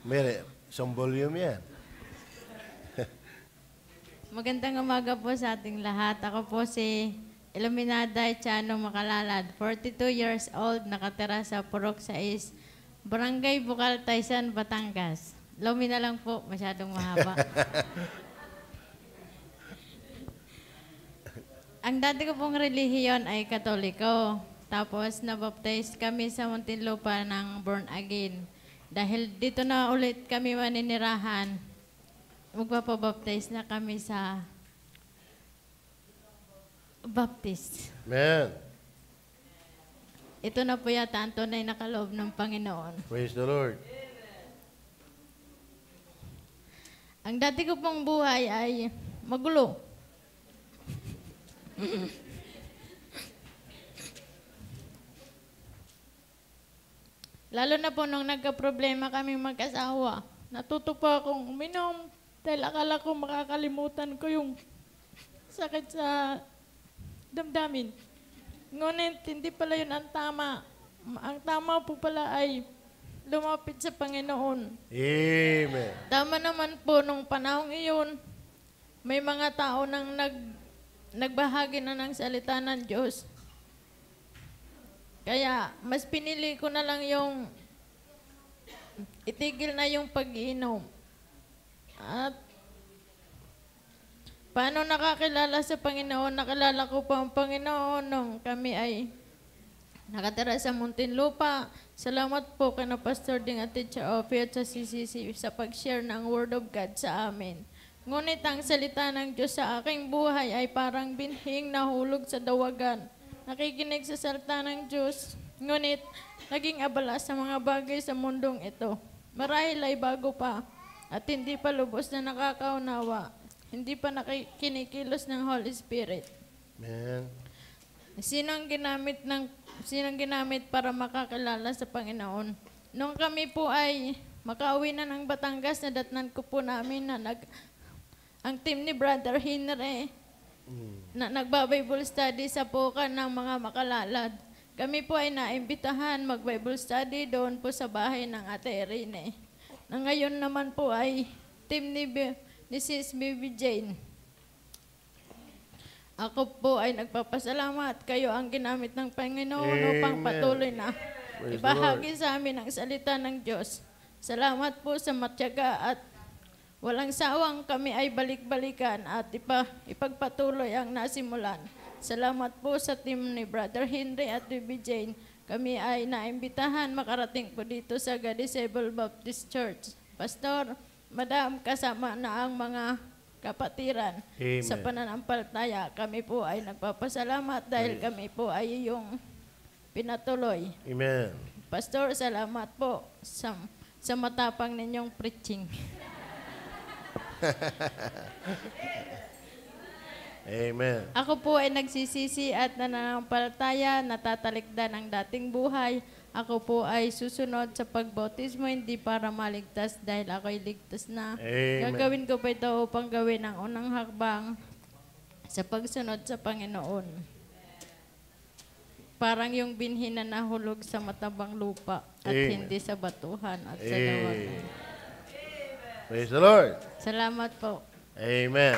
Mere, isang volume yan. Magandang umaga po sa ating lahat. Ako po si Iluminada Echano Makalalad, 42 years old, nakatira sa Purok 6, Barangay Bukal, Taysan, Batangas. Lumi na lang po, masyadong mahaba. Ang dati ko pong relihiyon ay Katoliko. Tapos nabaptize kami sa Muntinlupa ng Born Again. Dahil dito na ulit kami maninirahan, magpapabaptize na kami sa Baptist. Amen. Ito na po yata ang tunay na kaloob ng Panginoon. Praise the Lord. Ang dati ko pong buhay ay magulo. Lalo na po nung nagka-problema kaming mag-asawa. Natuto po akong uminom dahil akala ko makakalimutan ko yung sakit sa damdamin. Ngunit hindi pala yun ang tama. Ang tama po pala ay lumapit sa Panginoon. Amen. Tama naman po nung panahong iyon, may mga tao nang nagbahagi na ng salita ng Diyos. Kaya mas pinili ko na lang yung itigil na yung pag-iinom. At paano nakakilala sa Panginoon? Nakilala ko pa ang Panginoon nung kami ay nakatira sa Muntinlupa. Salamat po kay na Pastor Ding at Teacher Ophie at sa CCC sa pag-share ng Word of God sa amin. Ngunit ang salita ng Diyos sa aking buhay ay parang binhing nahulog sa dawagan. Nakikinig sa salita ng Diyos, ngunit naging abala sa mga bagay sa mundong ito. Marahil ay bago pa at hindi pa lubos na nakakaunawa. Hindi pa kinikilos ng Holy Spirit. Amen. Sinong ginamit para makakilala sa Panginoon? Nung kami po ay makauwi na ng Batangas, nadatnan ko po namin na ang team ni Brother Henry na nagba-Bible study sa Pukan ng mga Makalalad. Kami po ay naimbitahan mag-Bible study doon po sa bahay ng Ate Irene. Na ngayon naman po ay team ni Sis Baby Jane. Ako po ay nagpapasalamat. Kayo ang ginamit ng Panginoon upang patuloy na ibahagi sa amin ang salita ng Diyos. Salamat po sa matyaga at walang sawang kami ay balik-balikan at ipagpatuloy ang nasimulan. Salamat po sa team ni Brother Henry at Baby Jane. Kami ay naimbitahan makarating po dito sa Gadisable Baptist Church. Pastor, Madam, kasama na ang mga kapatiran. Amen. Sa pananampalataya, kami po ay nagpapasalamat dahil kami po ay iyong pinatuloy. Amen. Pastor, salamat po sa matapang ninyong preaching. Amen. Ako po ay nagsisisi at nananampalataya, natatalikdan ang dating buhay. Ako po ay susunod sa pagbautismo, hindi para maligtas dahil ako ay ligtas na. Amen. Gagawin ko pa ito upang gawin ang unang hakbang sa pagsunod sa Panginoon. Parang yung binhi na nahulog sa matabang lupa at Amen. hindi sa batuhan at sa dawagan. Praise the Lord. Salamat po. Amen.